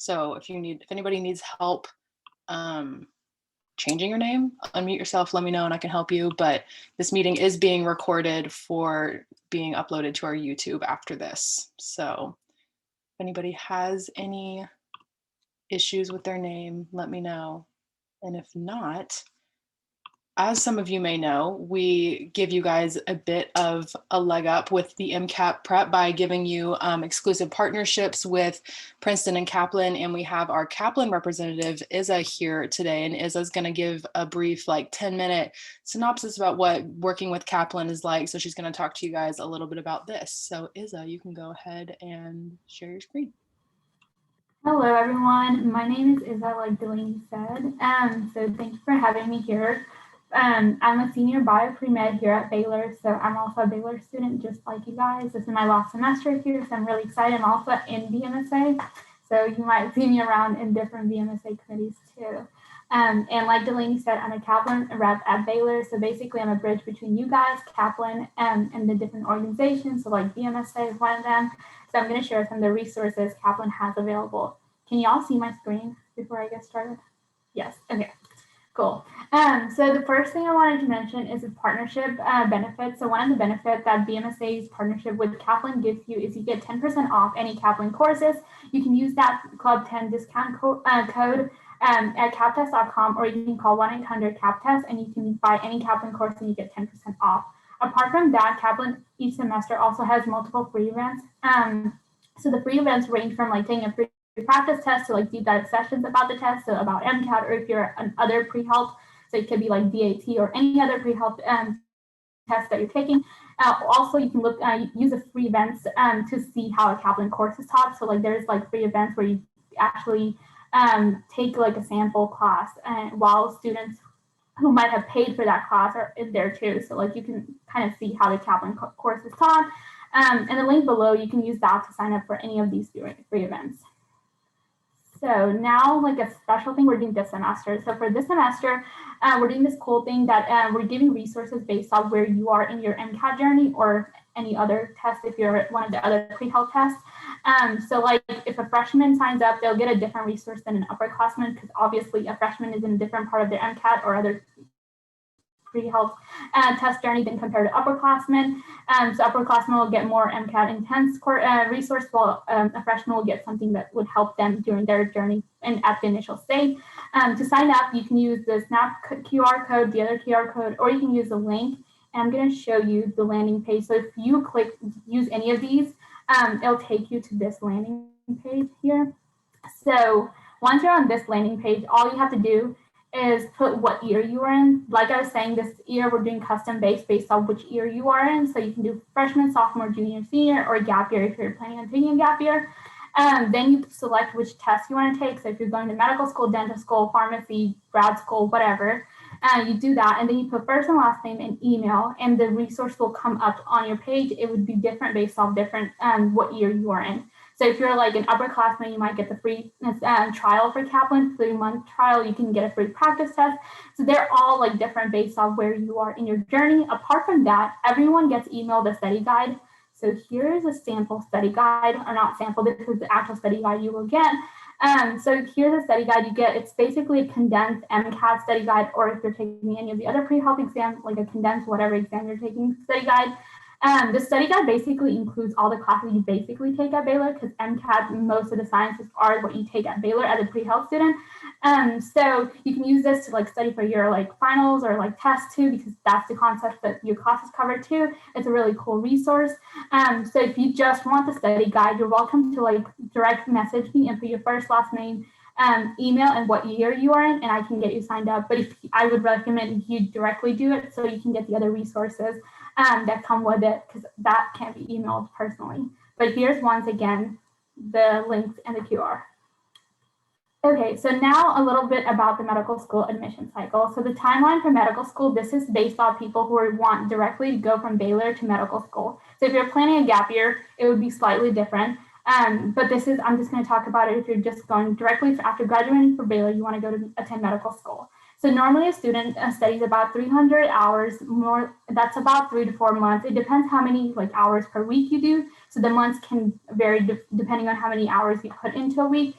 So if anybody needs help changing your name, unmute yourself, let me know and I can help you. But this meeting is being recorded for being uploaded to our YouTube after this. So if anybody has any issues with their name, let me know. And if not, as some of you may know, we give you guys a bit of a leg up with the MCAT prep by giving you exclusive partnerships with Princeton and Kaplan. And we have our Kaplan representative, Isa, here today. And Isa's going to give a brief 10-minute synopsis about what working with Kaplan is like. So she's going to talk to you guys a little bit about this. So Isa, you can go ahead and share your screen. Hello, everyone. My name is Isa, like Delaney said. So thank you for having me here. I'm a senior bio pre-med here at Baylor, so I'm also a Baylor student just like you guys. This is my last semester here, so I'm really excited. I'm also in Bmsa, so you might see me around in different Bmsa committees too. And like Delaney said, I'm a Kaplan rep at Baylor, so basically I'm a bridge between you guys, Kaplan, and the different organizations, so like Bmsa is one of them. So I'm going to share some of the resources Kaplan has available. Can you all see my screen before I get started? Yes, okay. Cool. So the first thing I wanted to mention is the partnership benefits. So one of the benefits that BMSA's partnership with Kaplan gives you is you get 10% off any Kaplan courses. You can use that Club 10 discount code at captest.com, or you can call 1-800-CAPTEST and you can buy any Kaplan course and you get 10% off. Apart from that, Kaplan each semester also has multiple free events. So the free events range from taking a free practice test to deep dive sessions about the test, so about MCAT, or if you're an other pre-health, so it could be DAT or any other pre-health test that you're taking. Also, you can look use the free events to see how a Kaplan course is taught. So there's free events where you actually take a sample class, and while students who might have paid for that class are in there too. So you can kind of see how the Kaplan course is taught. And the link below, you can use that to sign up for any of these free events. So now, a special thing we're doing this semester. So for this semester, we're doing this cool thing that we're giving resources based on where you are in your MCAT journey or any other test if you're one of the other pre-health tests. So if a freshman signs up, they'll get a different resource than an upperclassman, because obviously a freshman is in a different part of their MCAT or other pre-health test journey than compared to upperclassmen. So upperclassmen will get more MCAT intense resource, while a freshman will get something that would help them during their journey and at the initial stage. To sign up, you can use the Snap QR code, the other QR code, or you can use the link. And I'm going to show you the landing page. So if you click use any of these, it'll take you to this landing page here. So once you're on this landing page, all you have to do is put what year you are in. Like I was saying, this year we're doing custom based on which year you are in. So you can do freshman, sophomore, junior, senior, or gap year if you're planning on taking a gap year. Then you select which test you want to take. So if you're going to medical school, dental school, pharmacy, grad school, whatever, you do that. And then you put first and last name and email, and the resource will come up on your page. It would be different based on what year you are in. So if you're an upperclassman, you might get the free trial for Kaplan, 3-month trial. You can get a free practice test. So they're all different based on where you are in your journey. Apart from that, everyone gets emailed a study guide. So here's a sample study guide, or not sample, this is the actual study guide you will get. So here's a study guide you get. It's basically a condensed MCAT study guide, or if you're taking any of the other pre-health exams, a condensed whatever exam you're taking study guide. The study guide basically includes all the classes you basically take at Baylor, because MCAT, most of the sciences are what you take at Baylor as a pre-health student. So you can use this to study for your finals or tests too, because that's the concept that your classes cover too. It's a really cool resource. So if you just want the study guide, you're welcome to direct message me and put your first, last name, email, and what year you are in, and I can get you signed up. But I would recommend you directly do it so you can get the other resources that come with it, because that can't be emailed personally. But here's once again the links and the QR. Okay, so now a little bit about the medical school admission cycle. So the timeline for medical school, this is based on people who want directly to go from Baylor to medical school. So if you're planning a gap year, it would be slightly different. But I'm just going to talk about it if you're just going directly after graduating from Baylor, you want to go to attend medical school. So normally a student studies about 300 hours more. That's about 3 to 4 months. It depends how many like hours per week you do. So the months can vary depending on how many hours you put into a week.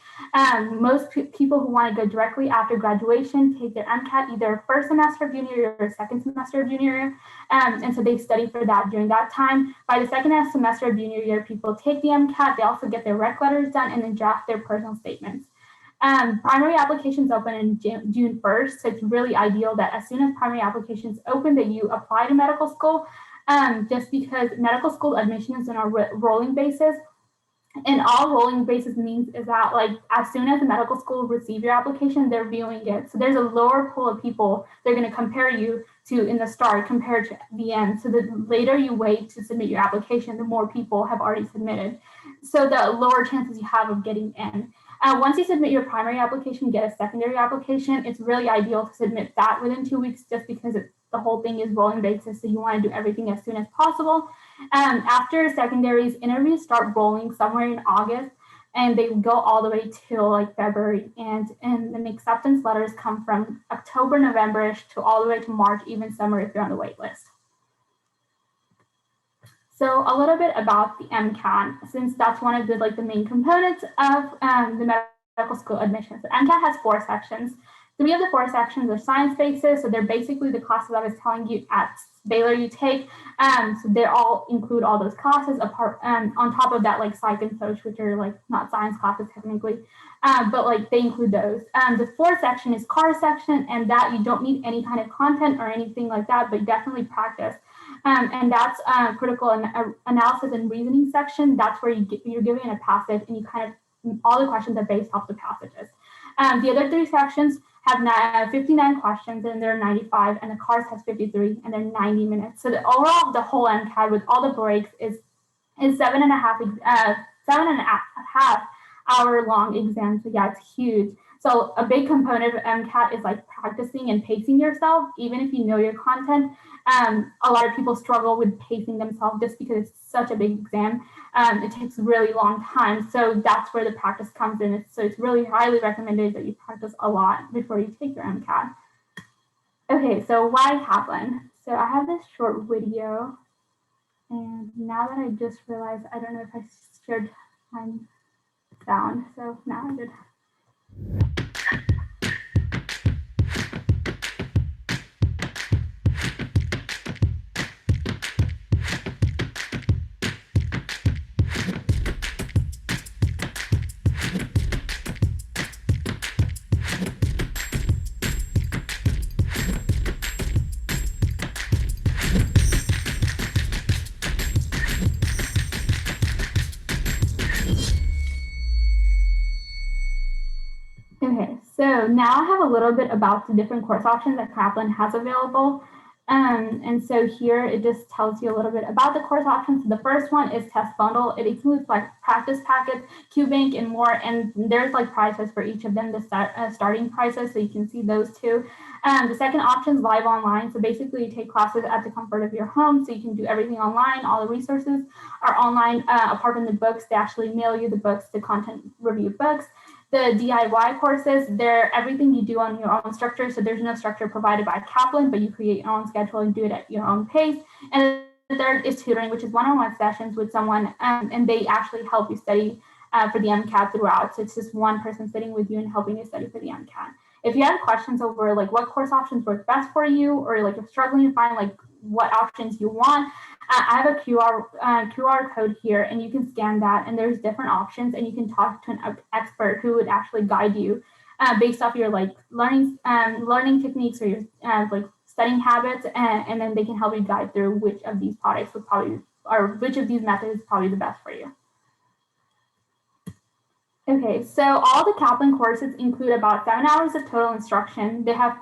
Most people who want to go directly after graduation take their MCAT either first semester of junior year or second semester of junior year. And so they study for that during that time. By the second semester of junior year, people take the MCAT. They also get their rec letters done and then draft their personal statements. Primary applications open in June 1st, so it's really ideal that as soon as primary applications open that you apply to medical school, just because medical school admission is on a rolling basis. And all rolling basis means is that like as soon as the medical school receive your application, they're viewing it. So there's a lower pool of people they're going to compare you to in the start compared to the end. So the later you wait to submit your application, the more people have already submitted. So the lower chances you have of getting in. Once you submit your primary application, get a secondary application, it's really ideal to submit that within 2 weeks just because the whole thing is rolling basis. So you want to do everything as soon as possible. After secondaries, interviews start rolling somewhere in August and they go all the way till like February. And then acceptance letters come from October, November-ish to all the way to March, even summer if you're on the wait list. So a little bit about the MCAT, since that's one of the main components of the medical school admissions. The MCAT has 4 sections. 3 of the 4 sections are science-based, so they're basically the classes I was telling you at Baylor you take. So they all include all those classes apart on top of that like psych and social, which are like not science classes technically, but like they include those. The 4th section is car section, and that you don't need any kind of content or anything like that, but definitely practice. And that's critical analysis and reasoning section. That's where you're given a passage and you kind of, all the questions are based off the passages. The other 3 sections have 59 questions and they're 95, and the cars has 53 and they're 90 minutes. So the overall, the whole MCAT with all the breaks is 7.5 hour long exam. So yeah, it's huge. So a big component of MCAT is like practicing and pacing yourself, even if you know your content. A lot of people struggle with pacing themselves just because it's such a big exam. It takes a really long time. So that's where the practice comes in. So it's really highly recommended that you practice a lot before you take your MCAT. Okay, so why Kaplan? So I have this short video. And now that I just realized, I don't know if I shared my sound. So now I did. Okay, so now I have a little bit about the different course options that Kaplan has available. And so here it just tells you a little bit about the course options. The first one is test bundle. It includes like practice packets, QBank, and more. And there's like prices for each of them, the starting prices, so you can see those too. The second option is live online. So basically you take classes at the comfort of your home, so you can do everything online. All the resources are online. Apart from the books, they actually mail you the books, the content review books. The DIY courses, they're everything you do on your own structure. So there's no structure provided by Kaplan, but you create your own schedule and do it at your own pace. And the third is tutoring, which is one-on-one sessions with someone, and they actually help you study for the MCAT throughout. So it's just one person sitting with you and helping you study for the MCAT. If you have questions over like what course options work best for you, or like you're struggling to find like what options you want, I have a QR code here, and you can scan that, and there's different options, and you can talk to an expert who would actually guide you based off your like learning techniques or your like studying habits, and then they can help you guide through which of these products would probably, or which of these methods is probably the best for you. Okay, so all the Kaplan courses include about 7 hours of total instruction. They have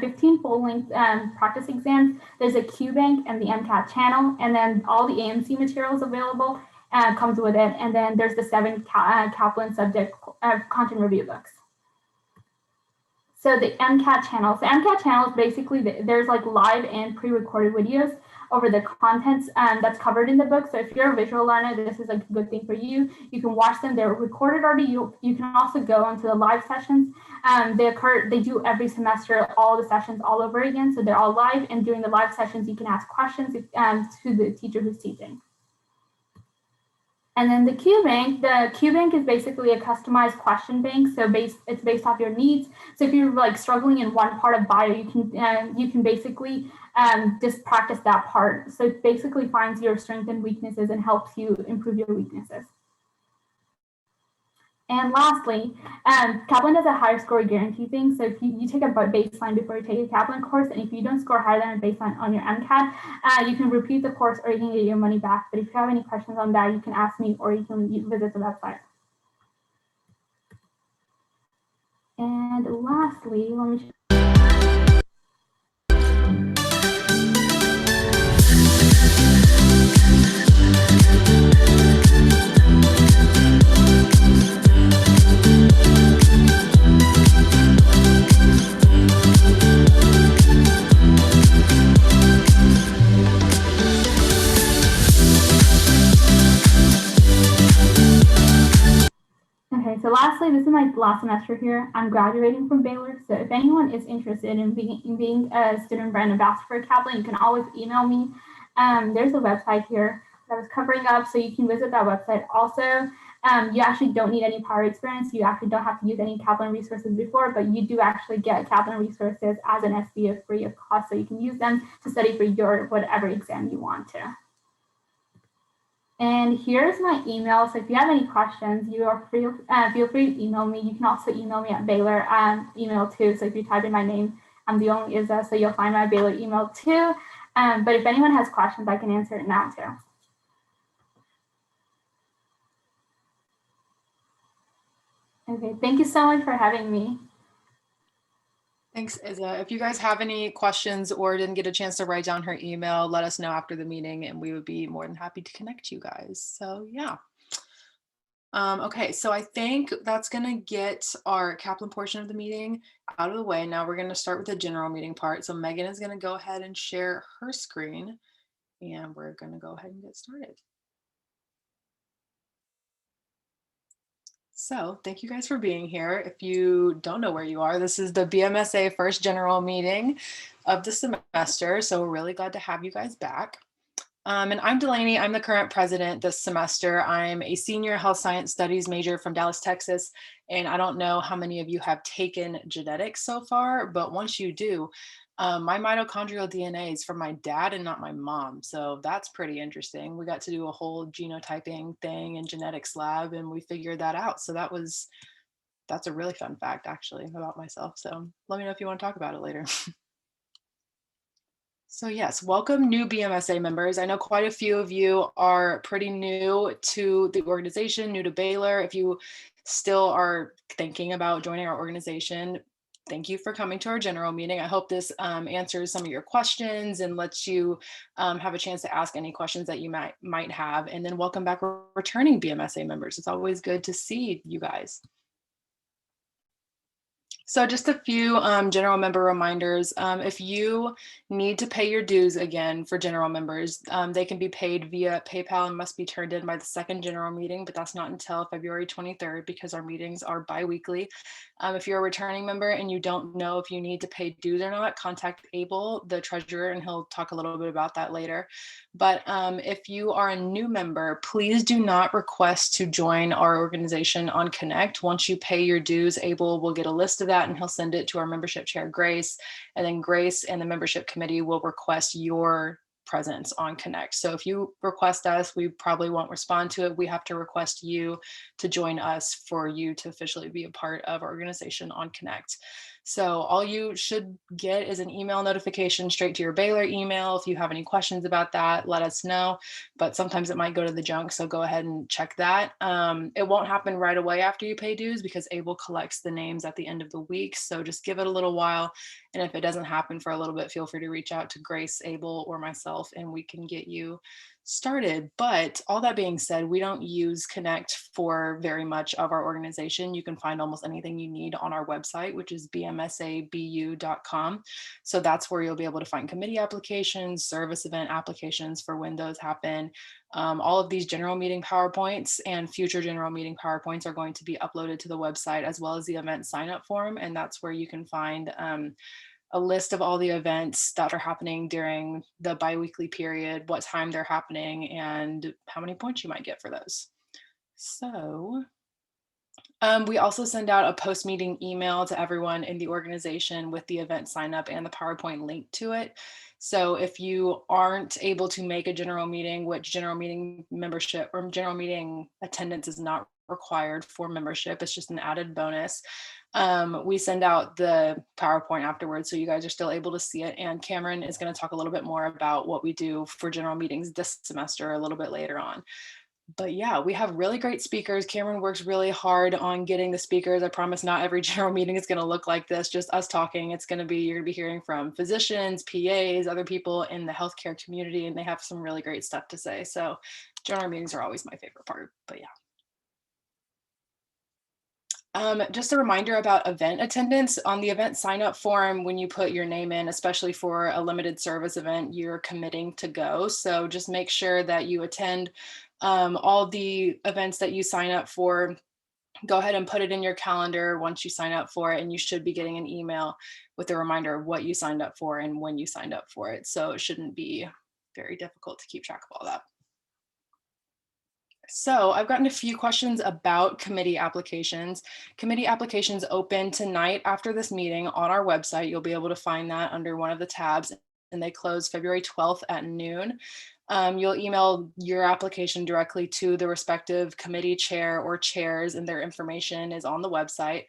15 full-length practice exams. There's a QBank and the MCAT channel, and then all the AMC materials available comes with it. And then there's the 7 Kaplan subject content review books. So the MCAT channel. So MCAT channel is basically, there's like live and pre-recorded videos over the contents that's covered in the book. So if you're a visual learner, this is a good thing for you. You can watch them. They're recorded already. You can also go into the live sessions. They do every semester, all the sessions all over again. So they're all live. And during the live sessions, you can ask questions to the teacher who's teaching. And then the Q Bank is basically a customized question bank. So it's based off your needs. So if you're like struggling in one part of bio, you can basically just practice that part. So it basically finds your strengths and weaknesses and helps you improve your weaknesses. And lastly, Kaplan does a higher score guarantee thing. So if you take a baseline before you take a Kaplan course, and if you don't score higher than a baseline on your MCAT, you can repeat the course or you can get your money back. But if you have any questions on that, you can ask me or you can visit the website. And lastly, let me So lastly, this is my last semester here. I'm graduating from Baylor. So if anyone is interested in being a student brand ambassador for Kaplan, you can always email me. There's a website here that I was covering up, so you can visit that website. Also, you actually don't need any prior experience. You actually don't have to use any Kaplan resources before, but you do actually get Kaplan resources as an SBA free of cost, so you can use them to study for your whatever exam you want to. And here's my email. So if you have any questions, you are feel free to email me. You can also email me at Baylor email too. So if you type in my name, I'm the only Izza, so you'll find my Baylor email too. But if anyone has questions, I can answer it now too. Okay, thank you so much for having me. Thanks, Izza. If you guys have any questions or didn't get a chance to write down her email, let us know after the meeting and we would be more than happy to connect you guys. So yeah. Okay, so I think that's gonna get our Kaplan portion of the meeting out of the way. Now we're gonna start with the general meeting part. So Megan is gonna go ahead and share her screen and we're gonna go ahead and get started. So thank you guys for being here. If you don't know where you are, this is the BMSA first general meeting of the semester. So we're really glad to have you guys back. And I'm Delaney. I'm the current president this semester. I'm a senior health science studies major from Dallas, Texas. And I don't know how many of you have taken genetics so far, but once you do, my mitochondrial DNA is from my dad and not my mom. So that's pretty interesting. We got to do a whole genotyping thing in genetics lab and we figured that out. So that's a really fun fact actually about myself. So let me know if you want to talk about it later. So yes, welcome new BMSA members. I know quite a few of you are pretty new to the organization, new to Baylor. If you still are thinking about joining our organization, thank you for coming to our general meeting. I hope this answers some of your questions and lets you have a chance to ask any questions that you might have. And then welcome back returning BMSA members. It's always good to see you guys. So just a few general member reminders. If you need to pay your dues again for general members, they can be paid via PayPal and must be turned in by the second general meeting, but that's not until February 23rd because our meetings are bi-weekly. If you're a returning member and you don't know if you need to pay dues or not, contact Abel, the treasurer, and he'll talk a little bit about that later. But if you are a new member, please do not request to join our organization on Connect. Once you pay your dues, Abel will get a list of that and he'll send it to our membership chair, Grace, and then Grace and the membership committee will request your presence on Connect. So if you request us, we probably won't respond to it. We have to request you to join us for you to officially be a part of our organization on Connect. So all you should get is an email notification straight to your Baylor email. If you have any questions about that, let us know, but sometimes it might go to the junk. So go ahead and check that. It won't happen right away after you pay dues because Abel collects the names at the end of the week. So just give it a little while. And if it doesn't happen for a little bit, feel free to reach out to Grace, Abel, or myself, and we can get you started. But all that being said, we don't use Connect for very much of our organization. You can find almost anything you need on our website, which is bmsabu.com. So that's where you'll be able to find committee applications, service event applications for when those happen. All of these general meeting PowerPoints and future general meeting PowerPoints are going to be uploaded to the website, as well as the event sign up form. And that's where you can find a list of all the events that are happening during the biweekly period, what time they're happening, and how many points you might get for those. So we also send out a post-meeting email to everyone in the organization with the event sign up and the PowerPoint link to it. So if you aren't able to make a general meeting, which general meeting membership or general meeting attendance is not required for membership, it's just an added bonus. We send out the PowerPoint afterwards, so you guys are still able to see it. And Cameron is going to talk a little bit more about what we do for general meetings this semester a little bit later on. But yeah, we have really great speakers. Cameron works really hard on getting the speakers. I promise not every general meeting is going to look like this, just us talking. It's going to be, you're going to be hearing from physicians, PAs, other people in the healthcare community, and they have some really great stuff to say. So general meetings are always my favorite part, but yeah. Just a reminder about event attendance. On the event sign up form, when you put your name in, especially for a limited service event, you're committing to go. So just make sure that you attend all the events that you sign up for. Go ahead and put it in your calendar once you sign up for it, and you should be getting an email with a reminder of what you signed up for and when you signed up for it. So it shouldn't be very difficult to keep track of all that. So I've gotten a few questions about committee applications. Committee applications open tonight after this meeting on our website. You'll be able to find that under one of the tabs, and they close February 12th at noon. You'll email your application directly to the respective committee chair or chairs, and their information is on the website.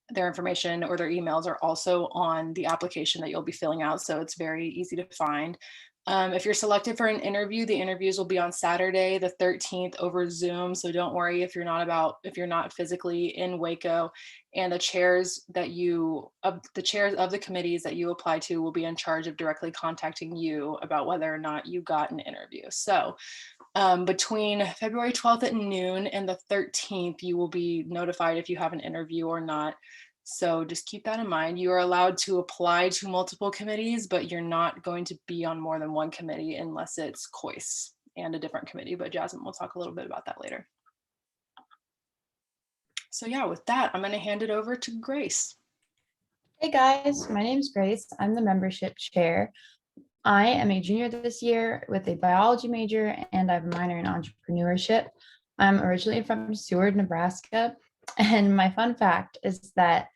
Their information or their emails are also on the application that you'll be filling out, so it's very easy to find. If you're selected for an interview, the interviews will be on Saturday, the 13th over Zoom. So don't worry if you're not physically in Waco, and the chairs of the committees that you apply to will be in charge of directly contacting you about whether or not you got an interview. So between February 12th at noon and the 13th, you will be notified if you have an interview or not. So just keep that in mind. You are allowed to apply to multiple committees, but you're not going to be on more than one committee unless it's COIS and a different committee. But Jasmine will talk a little bit about that later. So yeah, with that, I'm going to hand it over to Grace. Hey guys, my name is Grace. I'm the membership chair. I am a junior this year with a biology major, and I have a minor in entrepreneurship. I'm originally from Seward, Nebraska. And my fun fact is that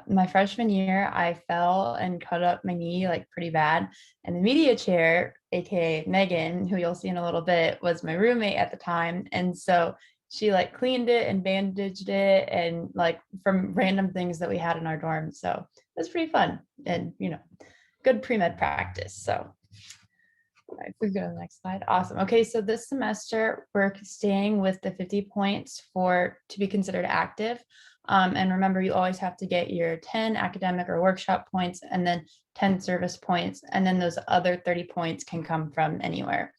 my freshman year, I fell and cut up my knee like pretty bad. And the media chair, aka Megan, who you'll see in a little bit, was my roommate at the time. And so she like cleaned it and bandaged it, and like from random things that we had in our dorm. So it was pretty fun and, good pre-med practice. So all right, if we go to the next slide. Awesome. Okay, so this semester we're staying with the 50 points to be considered active. And remember, you always have to get your 10 academic or workshop points and then 10 service points. And then those other 30 points can come from anywhere.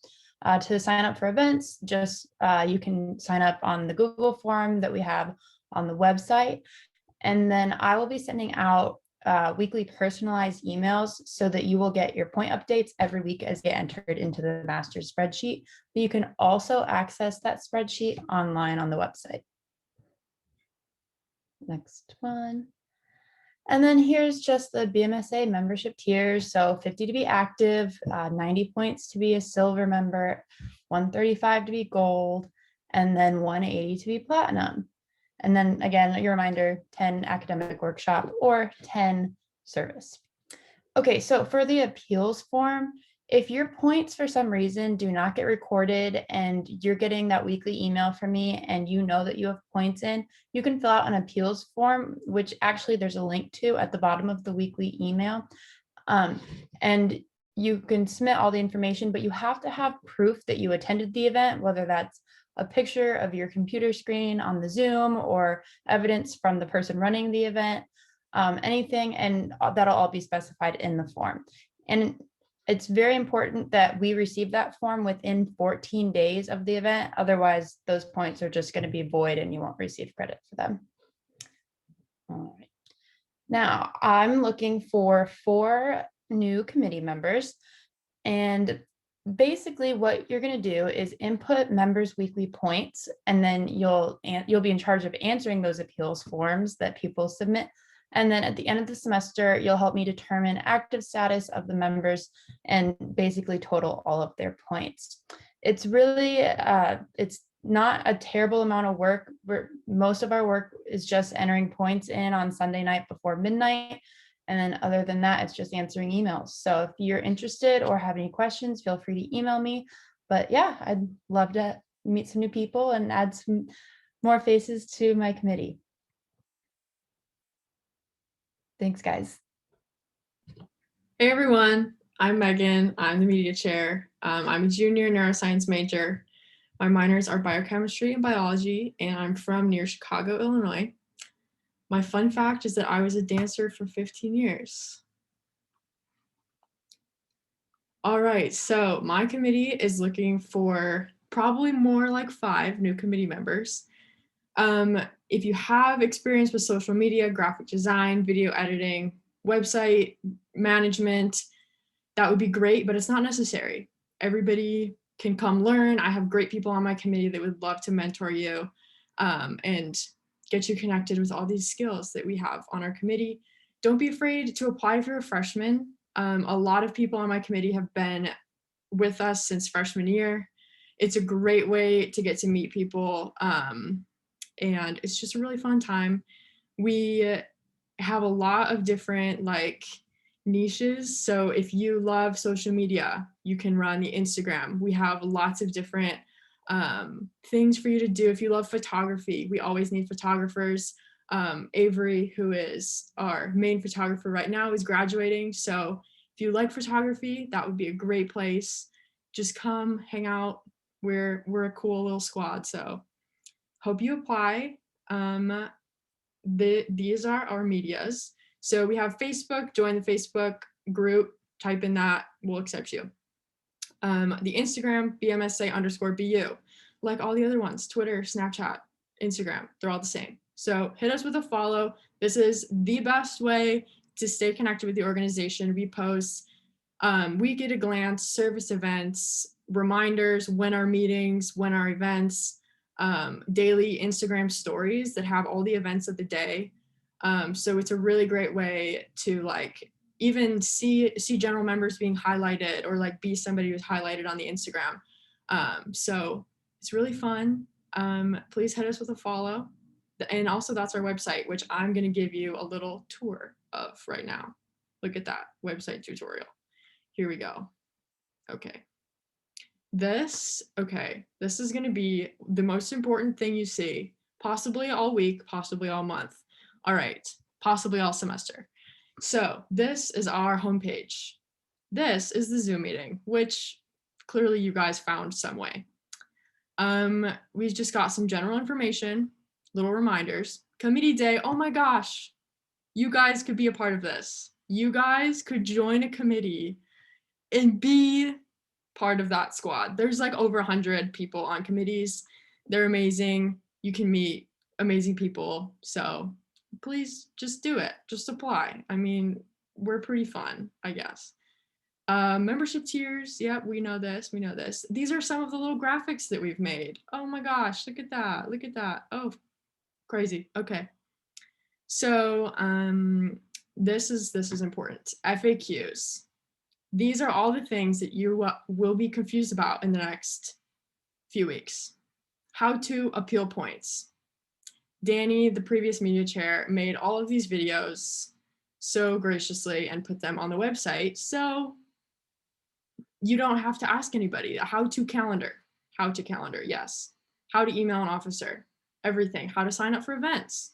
To sign up for events, you can sign up on the Google form that we have on the website. And then I will be sending out weekly personalized emails so that you will get your point updates every week as they get entered into the master spreadsheet. But you can also access that spreadsheet online on the website. Next one. And then here's just the BMSA membership tiers. So 50 to be active, 90 points to be a silver member, 135 to be gold, and then 180 to be platinum. And then again, your reminder, 10 academic workshop or 10 service. Okay, so for the appeals form, if your points for some reason do not get recorded and you're getting that weekly email from me and you know that you have points in, you can fill out an appeals form, which actually there's a link to at the bottom of the weekly email. And you can submit all the information, but you have to have proof that you attended the event, whether that's a picture of your computer screen on the Zoom or evidence from the person running the event, anything, and that'll all be specified in the form. And it's very important that we receive that form within 14 days of the event. Otherwise, those points are just going to be void and you won't receive credit for them. All right. Now, I'm looking for 4 new committee members. And basically what you're going to do is input members' weekly points, and then you'll be in charge of answering those appeals forms that people submit. And then at the end of the semester, you'll help me determine active status of the members and basically total all of their points. It's really, it's not a terrible amount of work. Most of our work is just entering points in on Sunday night before midnight. And then other than that, it's just answering emails. So if you're interested or have any questions, feel free to email me. But yeah, I'd love to meet some new people and add some more faces to my committee. Thanks, guys. Hey everyone, I'm Megan. I'm the media chair. I'm a junior neuroscience major. My minors are biochemistry and biology, and I'm from near Chicago, Illinois. My fun fact is that I was a dancer for 15 years. All right, so my committee is looking for probably more like 5 new committee members. If you have experience with social media, graphic design, video editing, website management, that would be great, but it's not necessary. Everybody can come learn. I have great people on my committee that would love to mentor you and get you connected with all these skills that we have on our committee. Don't be afraid to apply for a freshman. A lot of people on my committee have been with us since freshman year. It's a great way to get to meet people, and it's just a really fun time. We have a lot of different niches. So if you love social media, you can run the Instagram. We have lots of different things for you to do. If you love photography, we always need photographers. Avery, who is our main photographer right now, is graduating. So if you like photography, that would be a great place. Just come hang out. We're a cool little squad. So hope you apply. These are our medias. So we have Facebook. Join the Facebook group, type in that, we'll accept you. The Instagram, Bmsa_BU, like all the other ones, Twitter, Snapchat, Instagram, they're all the same. So hit us with a follow. This is the best way to stay connected with the organization. We post week at a glance, service events, reminders, when our meetings, when our events, daily Instagram stories that have all the events of the day. So it's a really great way to even see general members being highlighted or be somebody who's highlighted on the Instagram. So it's really fun. Please hit us with a follow. And also that's our website, which I'm going to give you a little tour of right now. Look at that website tutorial. Here we go. Okay. This is going to be the most important thing you see, possibly all week, possibly all month. All right, possibly all semester. So this is our homepage. This is the Zoom meeting, which clearly you guys found some way. We've just got some general information, little reminders. Committee day, oh my gosh, you guys could be a part of this. You guys could join a committee and be part of that squad. There's over 100 people on committees. They're amazing. You can meet amazing people. So please just do it. Just apply. I mean, we're pretty fun, I guess. Membership tiers. Yeah, we know this. We know this. These are some of the little graphics that we've made. Oh my gosh, look at that. Look at that. Oh, crazy. Okay. So this is important. FAQs. These are all the things that you will be confused about in the next few weeks. How to appeal points. Danny, the previous media chair, made all of these videos so graciously and put them on the website. So you don't have to ask anybody. How to calendar, yes. How to email an officer, everything. How to sign up for events.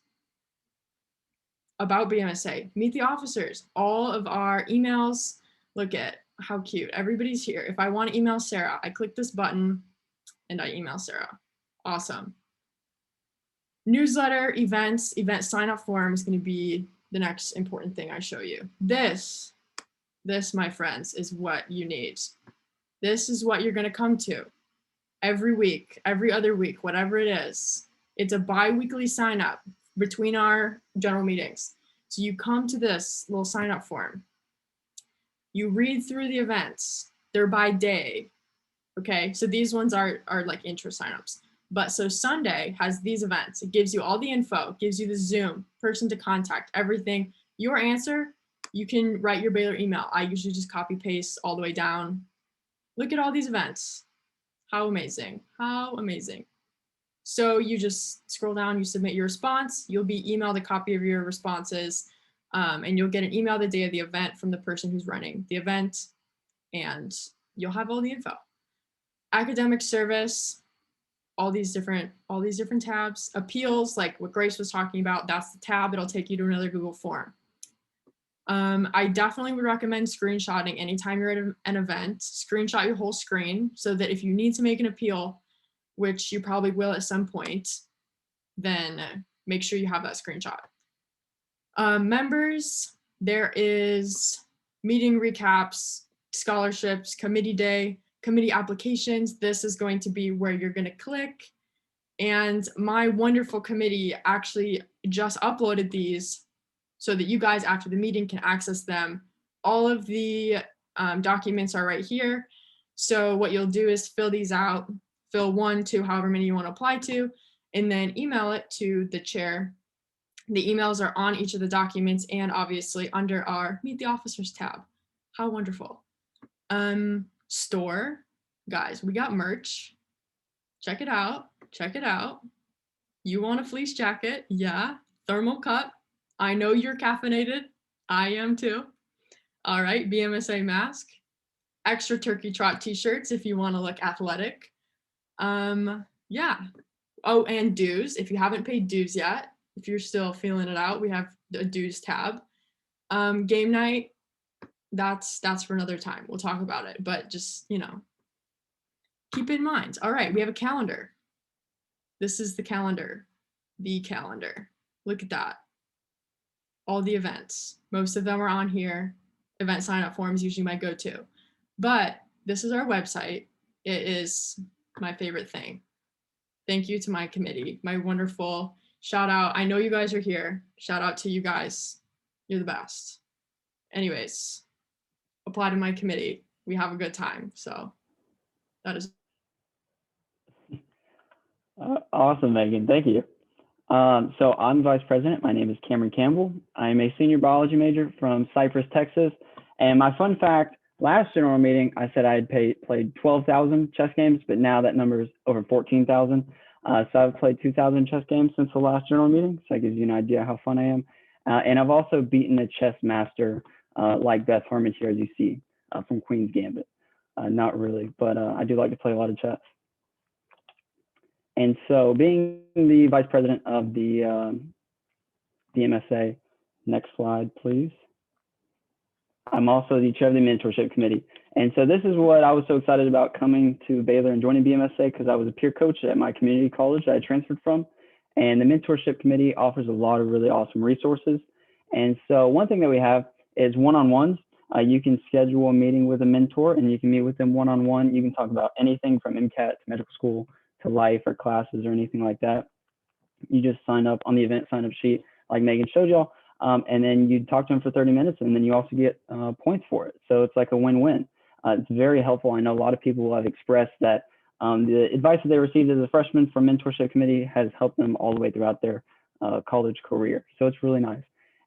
About BMSA, meet the officers, all of our emails. Look at how cute, everybody's here. If I want to email Sarah, I click this button and I email Sarah. Awesome. Newsletter, event sign up form is going to be the next important thing I show you. This This, my friends, is what you need. This is what you're going to come to every week, every other week, whatever it is. It's a bi-weekly sign up between our general meetings. So you come to this little sign up form. You read through the events. They're by day. Okay, so these ones are like intro signups. But so Sunday has these events. It gives you all the info, gives you the Zoom, person to contact, everything. Your answer, you can write your Baylor email. I usually just copy paste all the way down. Look at all these events. How amazing, how amazing. So you just scroll down, you submit your response, you'll be emailed a copy of your responses, and you'll get an email the day of the event from the person who's running the event, and you'll have all the info. Academic service, all these different tabs. Appeals, like what Grace was talking about, that's the tab. It'll take you to another Google form. I definitely would recommend screenshotting anytime you're at an event. Screenshot your whole screen so that if you need to make an appeal, which you probably will at some point, then make sure you have that screenshot. Members, there is meeting recaps, scholarships, committee day, committee applications. This is going to be where you're going to click. And my wonderful committee actually just uploaded these so that you guys after the meeting can access them. All of the documents are right here. So what you'll do is fill these out, fill 1, 2, however many you want to apply to, and then email it to the chair. The emails are on each of the documents and obviously under our Meet the Officers tab. How wonderful. Store, guys, we got merch. Check it out, check it out. You want a fleece jacket? Yeah. Thermal cup. I know you're caffeinated. I am too. All right, BMSA mask. Extra turkey trot t-shirts if you want to look athletic. Yeah. Oh, and dues. If you haven't paid dues yet, if you're still feeling it out, we have a dues tab. Game night, that's for another time. We'll talk about it, but just, keep in mind. All right, we have a calendar. This is the calendar. The calendar. Look at that. All the events. Most of them are on here. Event sign up forms usually my go-to. But this is our website. It is my favorite thing. Thank you to my committee, my wonderful shout out. I know you guys are here. Shout out to you guys. You're the best. Anyways, apply to my committee. We have a good time. So that is. Awesome, Megan. Thank you. So I'm Vice President. My name is Cameron Campbell. I'm a senior biology major from Cypress, Texas. And my fun fact, last general meeting, I said I had played 12,000 chess games, but now that number is over 14,000. So I've played 2,000 chess games since the last general meeting. So that gives you an idea how fun I am. And I've also beaten a chess master like Beth Harmon here, as you see, from Queen's Gambit. Not really, but I do like to play a lot of chess. And so being the vice president of the BMSA, next slide, please. I'm also the chair of the Mentorship Committee. And so this is what I was so excited about coming to Baylor and joining BMSA, because I was a peer coach at my community college that I transferred from. And the Mentorship Committee offers a lot of really awesome resources. And so one thing that we have is one-on-ones. You can schedule a meeting with a mentor and you can meet with them one-on-one. You can talk about anything from MCAT to medical school to life or classes or anything like that. You just sign up on the event sign-up sheet like Megan showed y'all, and then you talk to them for 30 minutes and then you also get points for it. So it's like a win-win. It's very helpful. I know a lot of people have expressed that the advice that they received as a freshman from Mentorship Committee has helped them all the way throughout their college career. So it's really nice.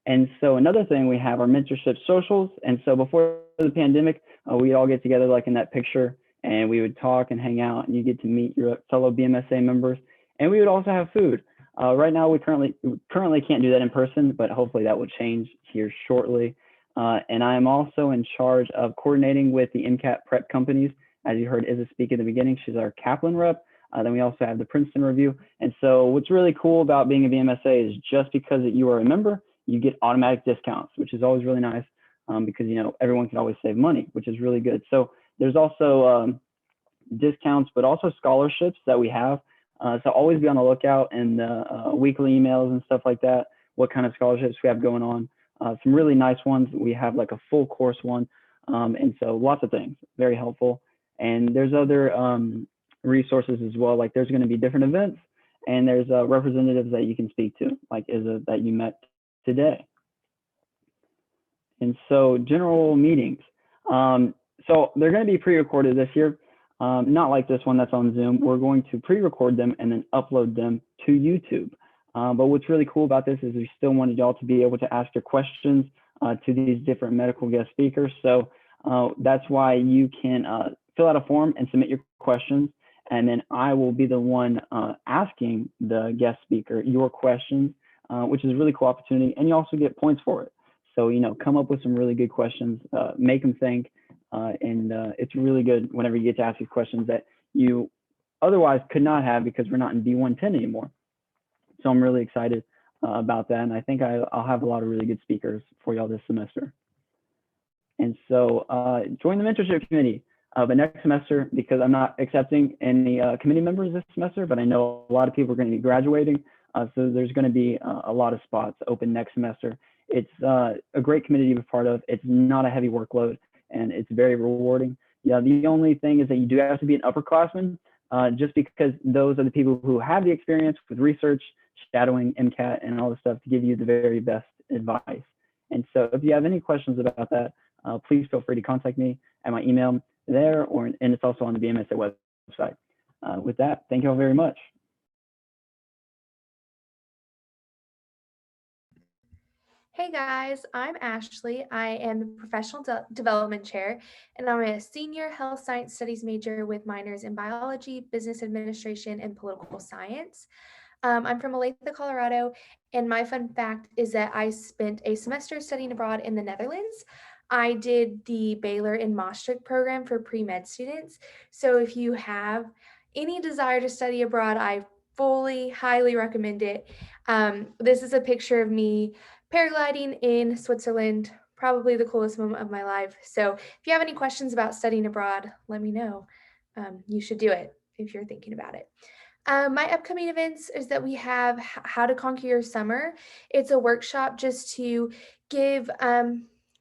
And so another thing, we have our Mentorship Socials. And so before the pandemic, we'd all get together like in that picture and we would talk and hang out and you get to meet your fellow BMSA members. And we would also have food. Right now, we currently can't do that in person, but hopefully that will change here shortly. And I am also in charge of coordinating with the MCAT prep companies. As you heard Izza speak at the beginning, she's our Kaplan rep. Then we also have the Princeton review. And so what's really cool about being a BMSA is just because you are a member, you get automatic discounts, which is always really nice because, everyone can always save money, which is really good. So there's also discounts, but also scholarships that we have. So always be on the lookout in the weekly emails and stuff like that, what kind of scholarships we have going on. Some really nice ones. We have like a full course one And so lots of things, very helpful. And there's other resources as well. Like there's going to be different events, and there's representatives that you can speak to, like Isa that you met today. And so general meetings. So they're going to be pre-recorded this year, not like this one that's on Zoom. We're going to pre-record them and then upload them to YouTube. But what's really cool about this is we still wanted y'all to be able to ask your questions to these different medical guest speakers. So that's why you can fill out a form and submit your questions. And then I will be the one asking the guest speaker your questions, which is a really cool opportunity. And you also get points for it. So, you know, come up with some really good questions, make them think. And it's really good whenever you get to ask these questions that you otherwise could not have because we're not in B110 anymore. So I'm really excited about that. And I think I'll have a lot of really good speakers for y'all this semester. And so join the mentorship committee. But next semester, because I'm not accepting any committee members this semester, but I know a lot of people are going to be graduating. So there's going to be a lot of spots open next semester. It's a great committee to be a part of. It's not a heavy workload, and it's very rewarding. Yeah, the only thing is that you do have to be an upperclassman, just because those are the people who have the experience with research, shadowing, MCAT, and all this stuff to give you the very best advice. And so if you have any questions about that, please feel free to contact me at my email there, and it's also on the Bmsa website. With that, thank you all very much. Hey guys, I'm Ashley. I am the Professional Development Chair, and I'm a Senior Health Science Studies major with minors in Biology, Business Administration, and Political Science. I'm from Olathe, Colorado, and my fun fact is that I spent a semester studying abroad in the Netherlands. I did the Baylor and Maastricht program for pre-med students. So if you have any desire to study abroad, I highly recommend it. This is a picture of me paragliding in Switzerland, probably the coolest moment of my life. So if you have any questions about studying abroad, let me know. You should do it if you're thinking about it. My upcoming events is that we have How to Conquer Your Summer. It's a workshop just to give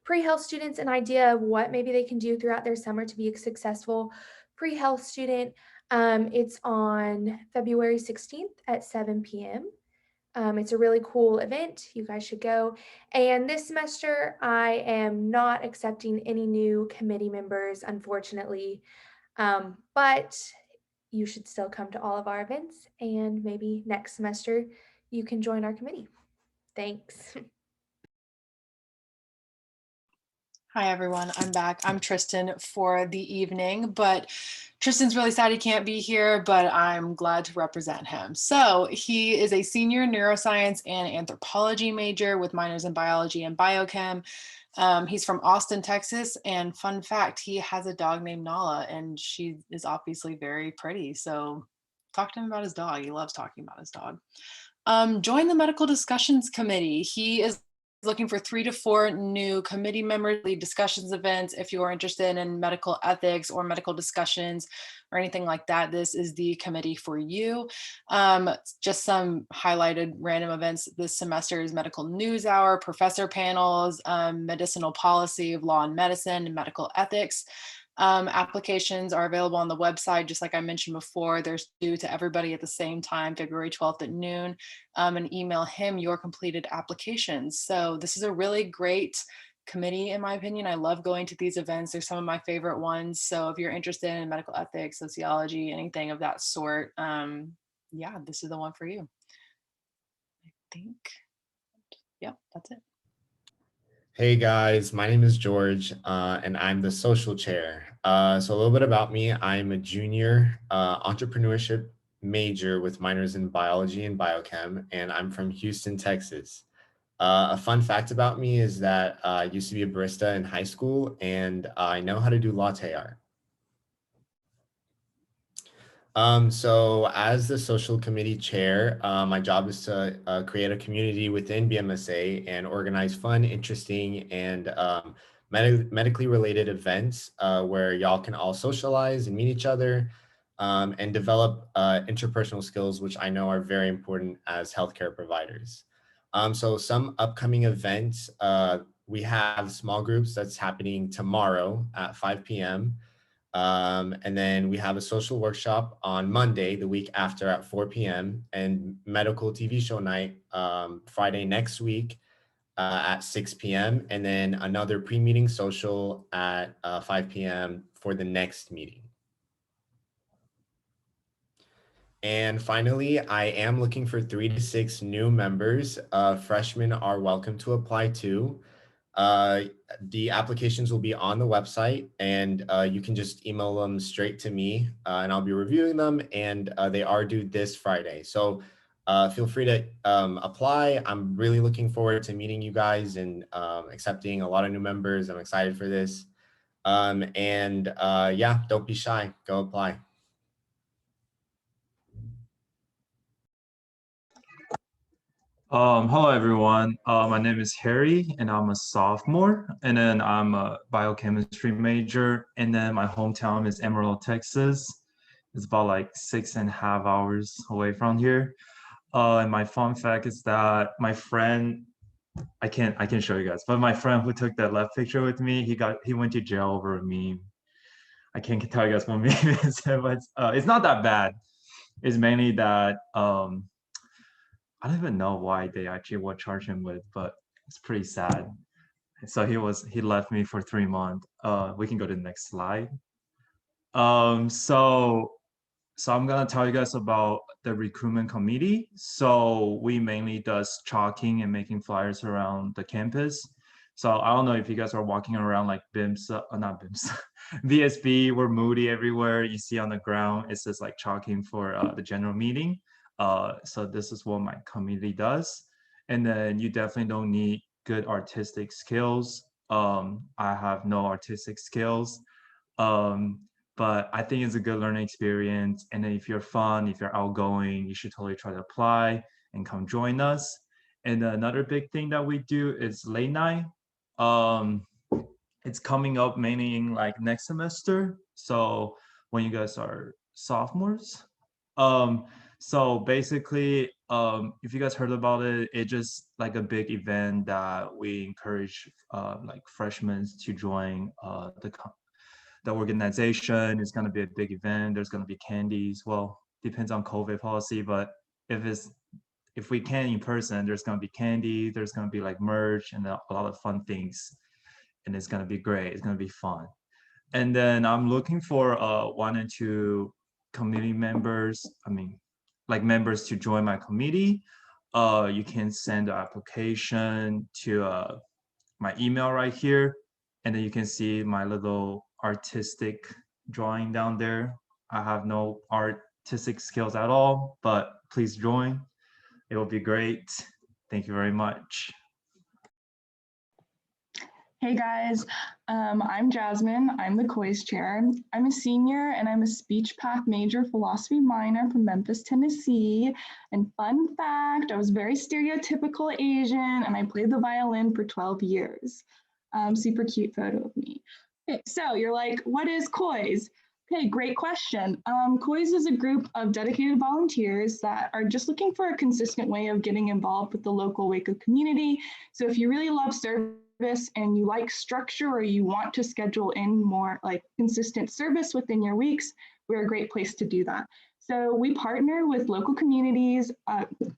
pre-health students an idea of what maybe they can do throughout their summer to be a successful pre-health student. It's on February 16th at 7 p.m. It's a really cool event. You guys should go. And this semester, I am not accepting any new committee members, unfortunately. But you should still come to all of our events, and maybe next semester you can join our committee. Thanks. Hi, everyone. I'm back. I'm Tristan for the evening, but Tristan's really sad he can't be here, but I'm glad to represent him. So he is a senior neuroscience and anthropology major with minors in biology and biochem. He's from Austin, Texas, and fun fact, he has a dog named Nala, and she is obviously very pretty. So talk to him about his dog. He loves talking about his dog. Join the Medical Discussions Committee. He is looking for 3 to 4 new committee members, lead discussions events. If you are interested in medical ethics or medical discussions or anything like that, this is the committee for you. Just some highlighted random events this semester is Medical News Hour, professor panels, medicinal policy of law and medicine, and medical ethics. Applications are available on the website. Just like I mentioned before, they're due to everybody at the same time, February 12th at noon, and email him your completed applications. So this is a really great committee, in my opinion. I love going to these events. They're some of my favorite ones. So if you're interested in medical ethics, sociology, anything of that sort, yeah, this is the one for you. I think, yeah, that's it. Hey guys, my name is George, and I'm the social chair. So a little bit about me. I'm a junior entrepreneurship major with minors in biology and biochem, and I'm from Houston, Texas. A fun fact about me is that I used to be a barista in high school, and I know how to do latte art. So as the social committee chair, my job is to create a community within BMSA and organize fun, interesting, and medically related events where y'all can all socialize and meet each other and develop interpersonal skills, which I know are very important as healthcare providers. So some upcoming events we have small groups that's happening tomorrow at 5 p.m. And then we have a social workshop on Monday, the week after at 4 p.m. and medical TV show night Friday next week at 6 p.m. And then another pre-meeting social at 5 p.m. for the next meeting. And finally, I am looking for 3 to 6 new members. Freshmen are welcome to apply too. The applications will be on the website, and you can just email them straight to me, and I'll be reviewing them, and they are due this Friday. So feel free to apply. I'm really looking forward to meeting you guys and accepting a lot of new members. I'm excited for this. Yeah, don't be shy. Go apply. Hello everyone. My name is Harry and I'm a sophomore, and then I'm a biochemistry major, and then my hometown is Amarillo, Texas. It's about like 6.5 hours away from here. And my fun fact is that my friend, I can show you guys, but my friend who took that left picture with me, he went to jail over a meme. I can't tell you guys what meme is, but it's not that bad. It's mainly that I don't even know why they actually would charge him with, but it's pretty sad. So he left me for 3 months. We can go to the next slide. So I'm gonna tell you guys about the recruitment committee. So we mainly does chalking and making flyers around the campus. So I don't know if you guys are walking around like Bmsa, not Bmsa, VSB, we're moody everywhere. You see on the ground, it says like chalking for the general meeting. So this is what my committee does. And then you definitely don't need good artistic skills. I have no artistic skills. But I think it's a good learning experience. And then if you're fun, if you're outgoing, you should totally try to apply and come join us. And another big thing that we do is late night. It's coming up mainly in like next semester. So when you guys are sophomores. So basically, if you guys heard about it, it's just like a big event that we encourage like freshmen to join the organization. Is going to be a big event. There's going to be candies. Well, depends on COVID policy, but if we can in person, there's going to be candy. There's going to be like merch and a lot of fun things, and it's going to be great. It's going to be fun. And then I'm looking for 1 and 2 committee members. I mean, like members to join my committee. You can send the application to my email right here, and then you can see my little artistic drawing down there. I have no artistic skills at all, but please join. It will be great. Thank you very much. Hey guys, I'm Jasmine. I'm the COIS chair. I'm a senior and I'm a speech path major philosophy minor from Memphis, Tennessee. And fun fact, I was very stereotypical Asian and I played the violin for 12 years. Super cute photo of me. Okay, so you're like, what is COIS? Okay, great question. COIS is a group of dedicated volunteers that are just looking for a consistent way of getting involved with the local Waco community. So if you really love service and you like structure, or you want to schedule in more like consistent service within your weeks, we're a great place to do that. So we partner with local communities,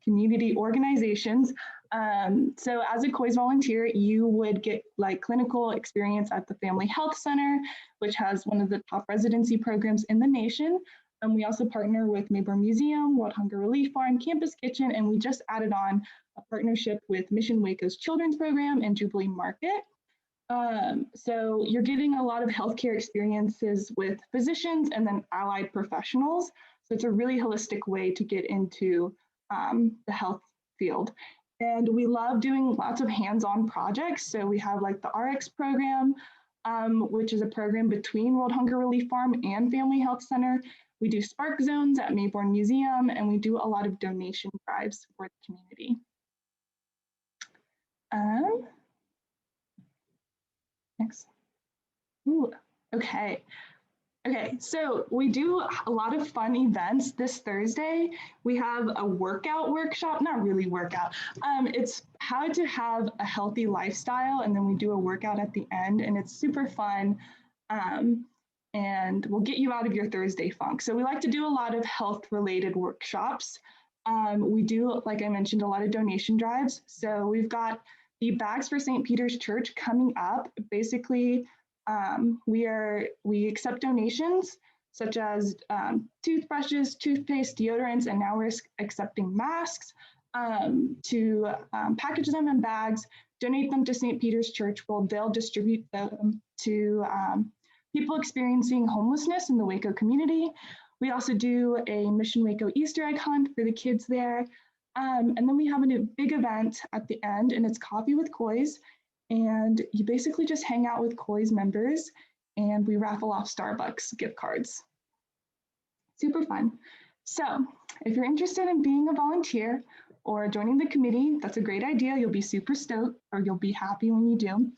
community organizations. So as a COIS volunteer, you would get like clinical experience at the Family Health Center, which has one of the top residency programs in the nation. And we also partner with Mayborn Museum, World Hunger Relief Farm, Campus Kitchen, and we just added on a partnership with Mission Waco's Children's Program and Jubilee Market. So you're getting a lot of healthcare experiences with physicians and then allied professionals. So it's a really holistic way to get into the health field. And we love doing lots of hands-on projects. So we have like the RX program, which is a program between World Hunger Relief Farm and Family Health Center. We do Spark Zones at Mayborn Museum, and we do a lot of donation drives for the community. Next. Ooh, okay. Okay, so we do a lot of fun events this Thursday. We have a workout workshop, not really workout. It's how to have a healthy lifestyle, and then we do a workout at the end, and it's super fun. And we'll get you out of your Thursday funk. So we like to do a lot of health-related workshops. We do, like I mentioned, a lot of donation drives. So we've got the Bags for St. Peter's Church coming up. Basically, we accept donations such as toothbrushes, toothpaste, deodorants, and now we're accepting masks to package them in bags, donate them to St. Peter's Church, where they'll distribute them to people experiencing homelessness in the Waco community. We also do a Mission Waco Easter egg hunt for the kids there. And then we have a big event at the end, and it's Coffee with Kois. And you basically just hang out with Kois members, and we raffle off Starbucks gift cards. Super fun. So if you're interested in being a volunteer or joining the committee, that's a great idea. You'll be super stoked, or you'll be happy when you do.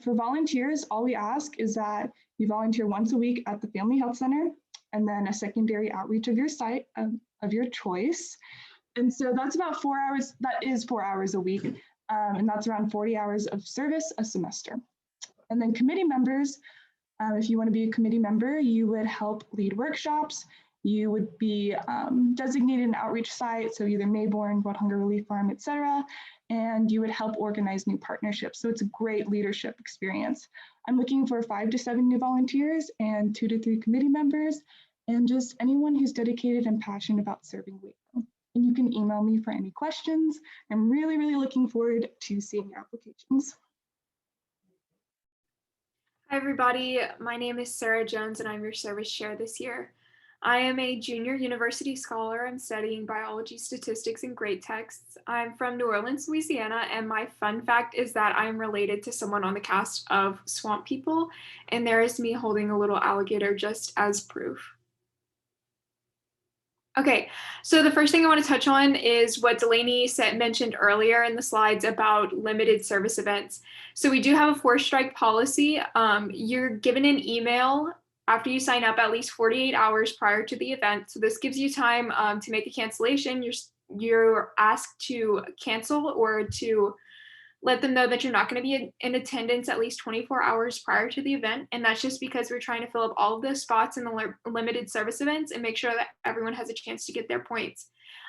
For volunteers, all we ask is that you volunteer once a week at the Family Health Center, and then a secondary outreach of your site of your choice. And so that's about 4 hours. That is 4 hours a week. And that's around 40 hours of service a semester. And then committee members, if you want to be a committee member, you would help lead workshops. You would be designated an outreach site, so either Mayborn, World Hunger Relief Farm, etc. And you would help organize new partnerships. So it's a great leadership experience. I'm looking for 5 to 7 new volunteers and 2 to 3 committee members, and just anyone who's dedicated and passionate about serving Waco. And you can email me for any questions. I'm really, really looking forward to seeing your applications. Hi, everybody. My name is Sarah Jones, and I'm your service chair this year. I am a junior university scholar. I'm studying biology, statistics, and great texts. I'm from New Orleans, Louisiana, and my fun fact is that I'm related to someone on the cast of Swamp People, and there is me holding a little alligator just as proof. Okay, so the first thing I want to touch on is what Delaney mentioned earlier in the slides about limited service events. So we do have a 4-strike policy. You're given an email after you sign up at least 48 hours prior to the event. So this gives you time to make a cancellation. You're asked to cancel or to let them know that you're not going to be in attendance at least 24 hours prior to the event. And that's just because we're trying to fill up all of those spots in the limited service events and make sure that everyone has a chance to get their points.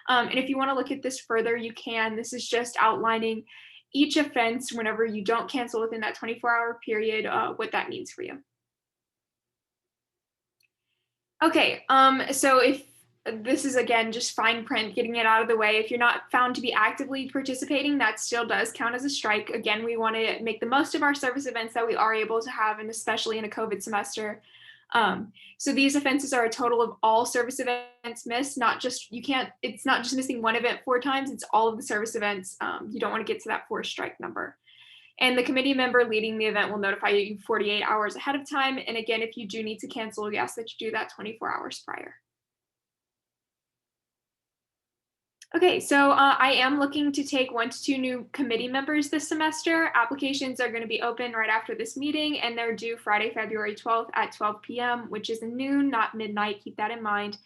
And if you want to look at this further, you can. This is just outlining each offense whenever you don't cancel within that 24-hour period, what that means for you. Okay, so if this is, again, just fine print, getting it out of the way. If you're not found to be actively participating, that still does count as a strike. Again, we want to make the most of our service events that we are able to have, and especially in a COVID semester. So these offenses are a total of all service events missed, it's not just missing one event 4 times, it's all of the service events. You don't want to get to that 4 strike number. And the committee member leading the event will notify you 48 hours ahead of time. And again, if you do need to cancel, we ask that you do that 24 hours prior. Okay, so I am looking to take 1 to 2 new committee members this semester. Applications are going to be open right after this meeting, and they're due Friday, February 12th at 12 p.m., which is noon, not midnight. Keep that in mind.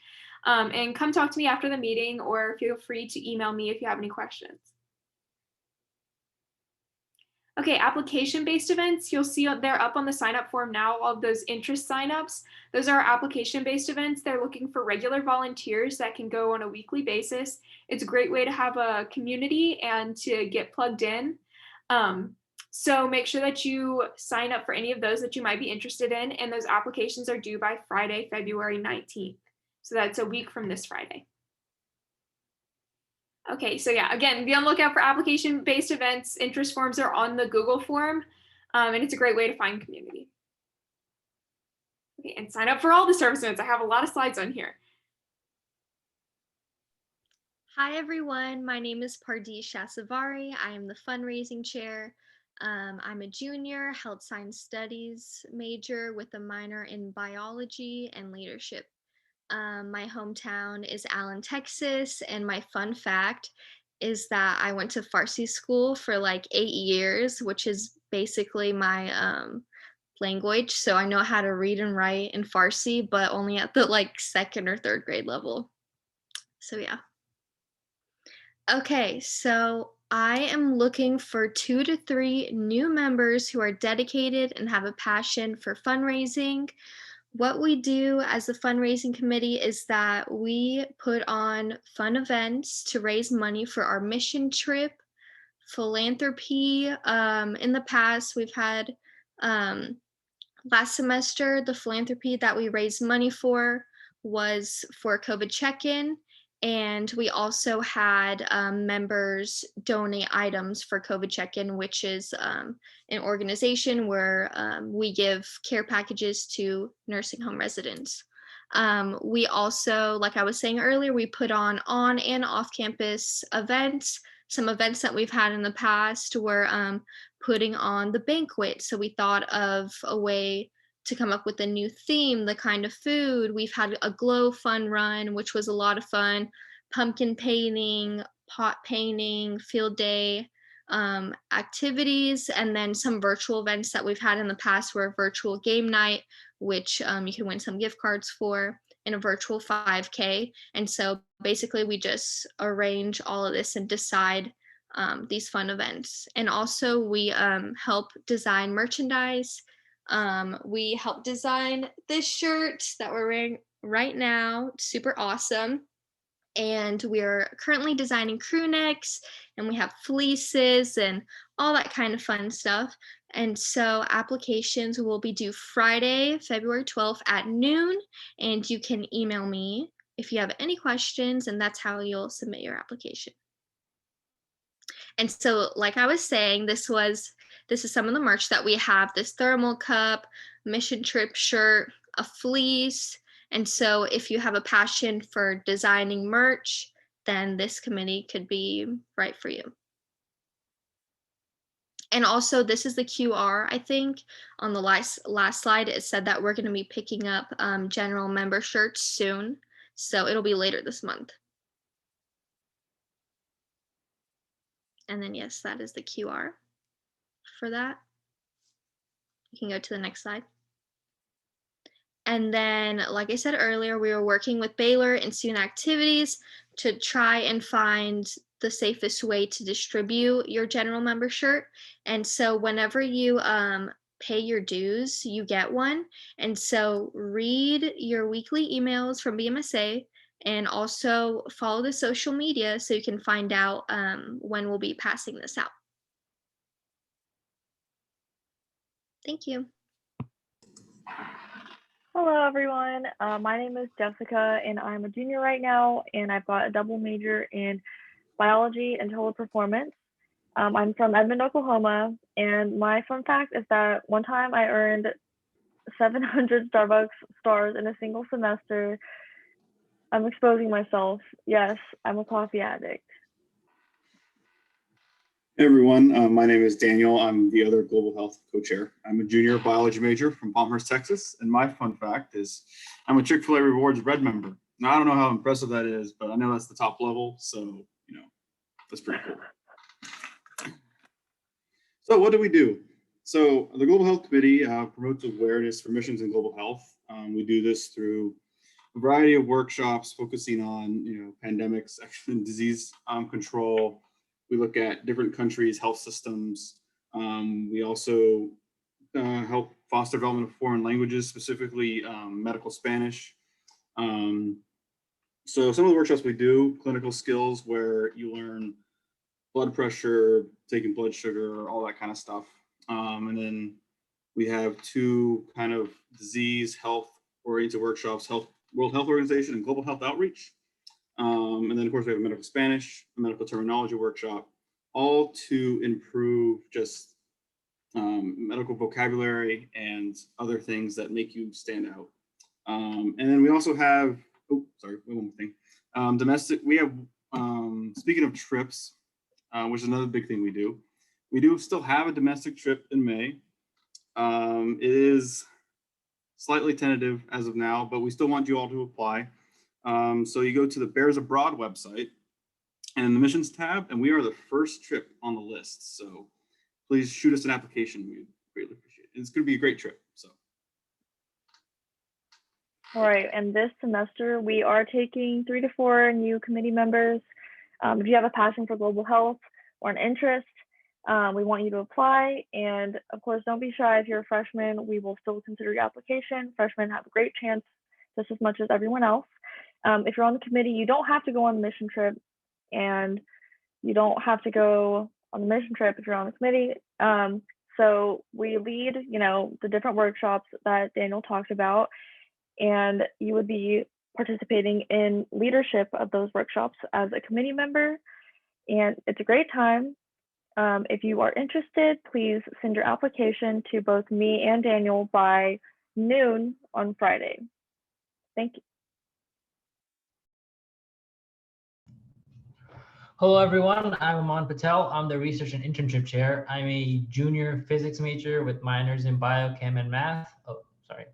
And come talk to me after the meeting, or feel free to email me if you have any questions. Okay, application-based events, you'll see they're up on the sign-up form now, all of those interest sign-ups. Those are application-based events. They're looking for regular volunteers that can go on a weekly basis. It's a great way to have a community and to get plugged in. So make sure that you sign up for any of those that you might be interested in, and those applications are due by Friday, February 19th. So that's a week from this Friday. Okay, so yeah, again, be on the lookout for application-based events. Interest forms are on the Google form, and it's a great way to find community. Okay, and sign up for all the service events. I have a lot of slides on here. Hi, everyone. My name is Pardesh Shasavari. I am the fundraising chair. I'm a junior health science studies major with a minor in biology and leadership. My hometown is Allen, Texas, and my fun fact is that I went to Farsi school for like 8 years, which is basically my language. So I know how to read and write in Farsi, but only at the like 2nd or 3rd grade level. So yeah. Okay, so I am looking for 2 to 3 new members who are dedicated and have a passion for fundraising. What we do as the fundraising committee is that we put on fun events to raise money for our mission trip, philanthropy. In the past, we've had last semester, the philanthropy that we raised money for was for COVID check-in. And we also had members donate items for COVID check-in, which is an organization where we give care packages to nursing home residents. We also, like I was saying earlier, we put on and off-campus events. Some events that we've had in the past were putting on the banquet. So we thought of a way to come up with a new theme, the kind of food. We've had a glow fun run, which was a lot of fun, pumpkin painting, pot painting, field day activities, and then some virtual events that we've had in the past were virtual game night, which you can win some gift cards for, in a virtual 5K. And so basically we just arrange all of this and decide these fun events. And also we help design merchandise. We help design this shirt that we're wearing right now, super awesome. And we're currently designing crew necks, and we have fleeces and all that kind of fun stuff. And so applications will be due Friday, February 12th at noon, and you can email me if you have any questions, and that's how you'll submit your application. And so, like I was saying, this is some of the merch that we have: this thermal cup, mission trip shirt, a fleece. And so if you have a passion for designing merch, then this committee could be right for you. And also, this is the QR, I think. On the last slide, it said that we're going to be picking up general member shirts soon. So it'll be later this month. And then, yes, that is the QR for that. You can go to the next slide. And then, like I said earlier, we were working with Baylor and student activities to try and find the safest way to distribute your general member shirt. And so whenever you pay your dues, you get one. And so read your weekly emails from BMSA and also follow the social media so you can find out when we'll be passing this out. Thank you. Hello, everyone. My name is Jessica, and I'm a junior right now, and I've got a double major in biology and total performance. I'm from Edmond, Oklahoma, and my fun fact is that one time I earned 700 Starbucks stars in a single semester. I'm exposing myself. Yes, I'm a coffee addict. Hey everyone, my name is Daniel. I'm the other global health co-chair. I'm a junior biology major from Palmhurst, Texas. And my fun fact is I'm a Chick-fil-A Rewards Red member. Now, I don't know how impressive that is, but I know that's the top level. So, that's pretty cool. So what do we do? So the Global Health Committee promotes awareness for missions in global health. We do this through a variety of workshops focusing on, pandemics, and disease control. We look at different countries' health systems. We also help foster development of foreign languages, specifically medical Spanish. So some of the workshops we do, clinical skills, where you learn blood pressure, taking blood sugar, all that kind of stuff. And then we have 2 kind of disease health-oriented workshops, World Health Organization and Global Health Outreach. And then, of course, we have a medical Spanish, a medical terminology workshop, all to improve just medical vocabulary and other things that make you stand out. And then we also have, one more thing. Domestic, we have, speaking of trips, which is another big thing we do still have a domestic trip in May. It is slightly tentative as of now, but we still want you all to apply. So you go to the Bears Abroad website and the missions tab, and we are the first trip on the list. So please shoot us an application. We'd greatly appreciate it. it's going to be a great trip. So. All right, and this semester we are taking 3 to 4 new committee members. If you have a passion for global health or an interest, we want you to apply. And of course, don't be shy. If you're a freshman, we will still consider your application. Freshmen have a great chance just as much as everyone else. If you're on the committee, you don't have to go on the mission trip, and you don't have to go on the mission trip if you're on the committee. So we lead, the different workshops that Daniel talked about, and you would be participating in leadership of those workshops as a committee member. And it's a great time. If you are interested, please send your application to both me and Daniel by noon on Friday. Thank you. Hello, everyone. I'm Aman Patel. I'm the Research and Internship Chair. I'm a junior physics major with minors in biochem and math. Oh, sorry.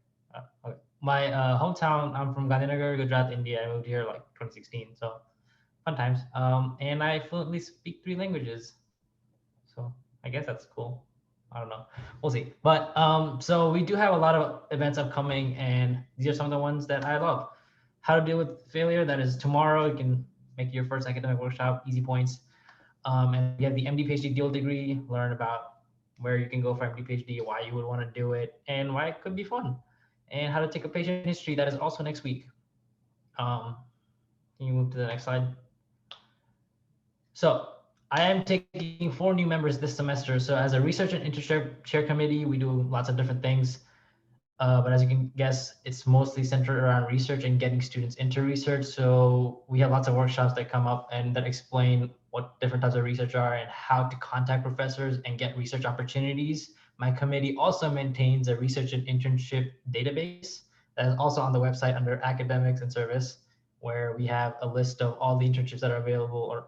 Okay. My hometown, I'm from Gandhinagar, Gujarat, India. I moved here like 2016, so fun times. And I fluently speak 3 languages. So I guess that's cool. I don't know. We'll see. But so we do have a lot of events upcoming, and these are some of the ones that I love. How to deal with failure. That is tomorrow. You can make your first academic workshop, easy points. And you have the MD PhD dual degree, learn about where you can go for MD PhD, why you would want to do it, and why it could be fun. And how to take a patient history, that is also next week. Can you move to the next slide? So I am taking 4 new members this semester. So as a research and internship chair committee, we do lots of different things. But as you can guess, it's mostly centered around research and getting students into research. So we have lots of workshops that come up and that explain what different types of research are and how to contact professors and get research opportunities. My committee also maintains a research and internship database that is also on the website under academics and service, where we have a list of all the internships that are available, or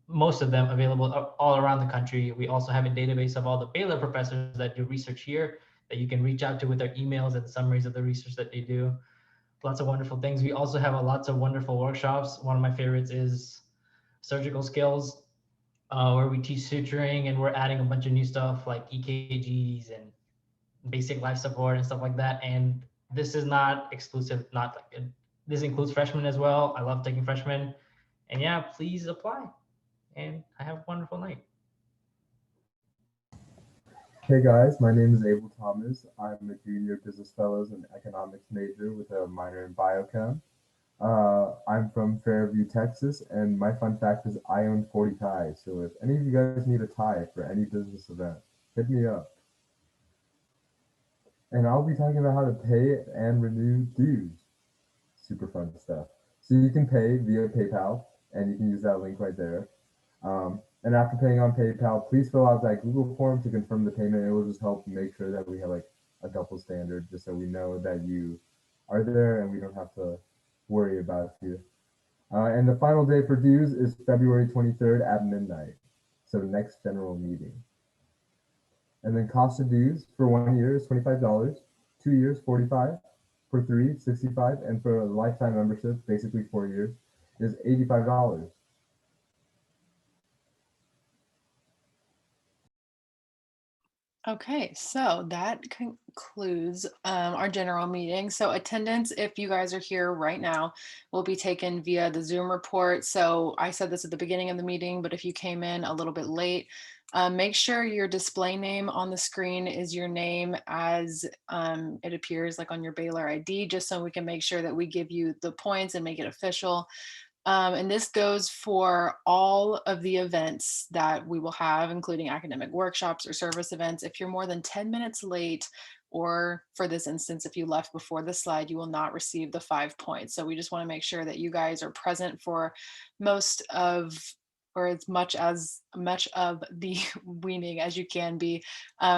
most of them available all around the country. We also have a database of all the Baylor professors that do research here that you can reach out to with their emails and summaries of the research that they do. Lots of wonderful things. We also have lots of wonderful workshops. One of my favorites is surgical skills, where we teach suturing, and we're adding a bunch of new stuff like EKGs and basic life support and stuff like that. And this is not exclusive, this includes freshmen as well. I love taking freshmen. And yeah, please apply. And I have a wonderful night. Hey guys, my name is Abel Thomas. I'm a junior business fellows and economics major with a minor in biochem. I'm from Fairview, Texas, and my fun fact is I own 40 ties. So if any of you guys need a tie for any business event, hit me up. And I'll be talking about how to pay and renew dues. Super fun stuff. So you can pay via PayPal, and you can use that link right there. And after paying on PayPal, please fill out that Google form to confirm the payment. It will just help make sure that we have like a double standard, just so we know that you are there and we don't have to worry about you. And the final day for dues is February 23rd at midnight. So next general meeting. And then cost of dues for 1 year is $25, 2 years, $45, for 3, $65, and for a lifetime membership, basically 4 years, is $85. Okay, so that concludes our general meeting. So attendance, if you guys are here right now, will be taken via the Zoom report. So I said this at the beginning of the meeting, but if you came in a little bit late, make sure your display name on the screen is your name as it appears like on your Baylor ID, just so we can make sure that we give you the points and make it official. And this goes for all of the events that we will have, including academic workshops or service events. If you're more than 10 minutes late, or for this instance, if you left before the slide, you will not receive the 5 points. So we just want to make sure that you guys are present for most of, or as much of the weaning as you can be,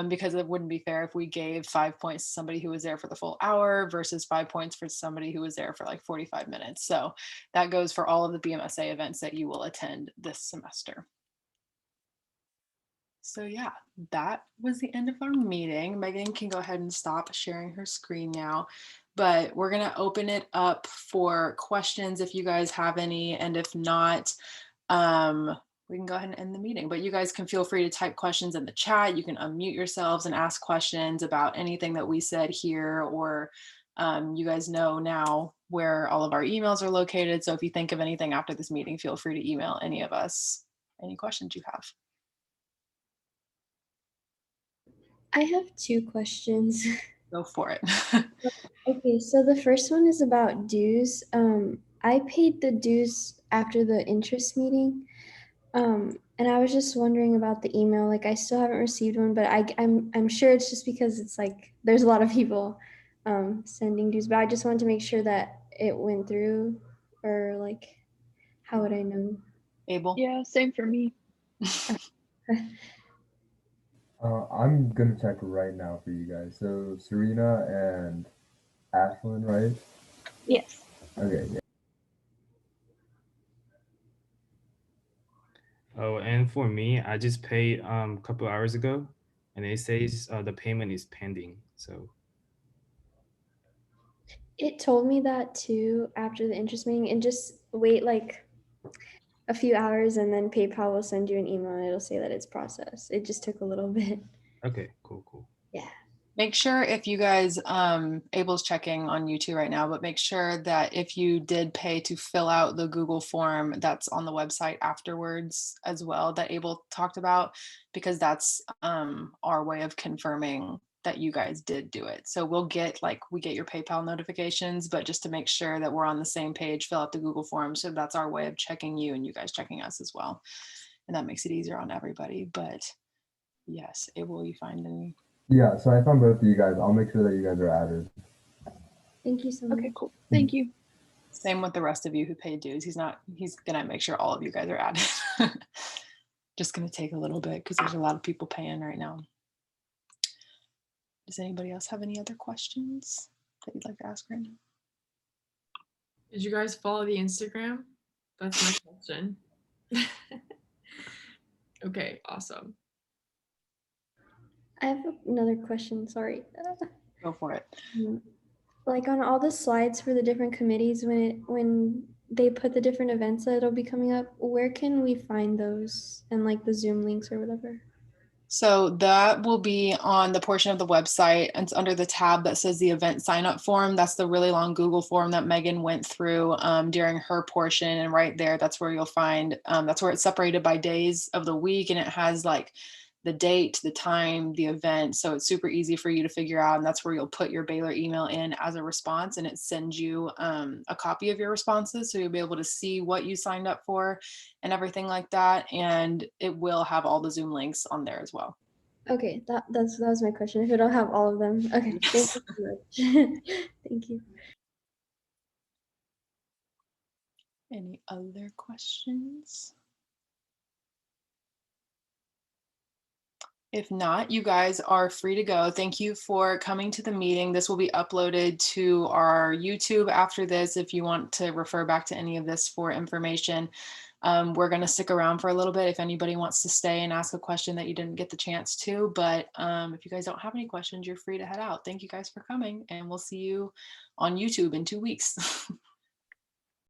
because it wouldn't be fair if we gave 5 points to somebody who was there for the full hour versus 5 points for somebody who was there for like 45 minutes. So that goes for all of the BMSA events that you will attend this semester. So yeah, that was the end of our meeting. Megan can go ahead and stop sharing her screen now, but we're gonna open it up for questions if you guys have any, and if not, we can go ahead and end the meeting, but you guys can feel free to type questions in the chat. You can unmute yourselves and ask questions about anything that we said here, or you guys know now where all of our emails are located. So if you think of anything after this meeting, feel free to email any of us, any questions you have. I have 2 questions. Go for it. Okay, so the first one is about dues. I paid the dues after the interest meeting. And I was just wondering about the email. Like, I still haven't received one, but I'm sure it's just because it's like there's a lot of people sending dues. But I just wanted to make sure that it went through, or like, how would I know? Abel? Yeah, same for me. I'm gonna check right now for you guys. So Serena and Ashlyn, right? Yes. Okay, yeah. Oh, and for me, I just paid a couple hours ago, and it says the payment is pending. So It told me that too after the interest meeting, and just wait like a few hours and then PayPal will send you an email and it'll say that it's processed. It just took a little bit. okay, cool. Yeah. Make sure if you guys, Abel's checking on YouTube right now, but make sure that if you did pay to fill out the Google form that's on the website afterwards as well that Abel talked about, because that's our way of confirming that you guys did do it. So we'll get we get your PayPal notifications, but just to make sure that we're on the same page, fill out the Google form. So that's our way of checking you and you guys checking us as well. And that makes it easier on everybody. But yes, Abel, you find any? Yeah, so I found both of you guys. I'll make sure that you guys are added. Thank you so much. Okay, cool. Thank you. Same with the rest of you who paid dues. He's gonna make sure all of you guys are added. Just gonna take a little bit because there's a lot of people paying right now. Does anybody else have any other questions that you'd like to ask right now? Did you guys follow the Instagram? That's my question. Okay, awesome. I have another question, sorry. Go for it. Like on all the slides for the different committees, when they put the different events that'll be coming up, where can we find those and like the Zoom links or whatever? So that will be on the portion of the website, and it's under the tab that says the event sign up form. That's the really long Google form that Megan went through during her portion. And right there, that's where you'll find, that's where it's separated by days of the week. And it has like the date, the time, the event. So it's super easy for you to figure out. And that's where you'll put your Baylor email in as a response, and it sends you a copy of your responses. So you'll be able to see what you signed up for and everything like that. And it will have all the Zoom links on there as well. Okay, that was my question. If it'll have all of them. Okay, thank you so much. Thank you. Any other questions? If not, you guys are free to go. Thank you for coming to the meeting. This will be uploaded to our YouTube after this if you want to refer back to any of this for information. We're going to stick around for a little bit if anybody wants to stay and ask a question that you didn't get the chance to. But if you guys don't have any questions, you're free to head out. Thank you guys for coming, and we'll see you on YouTube in 2 weeks.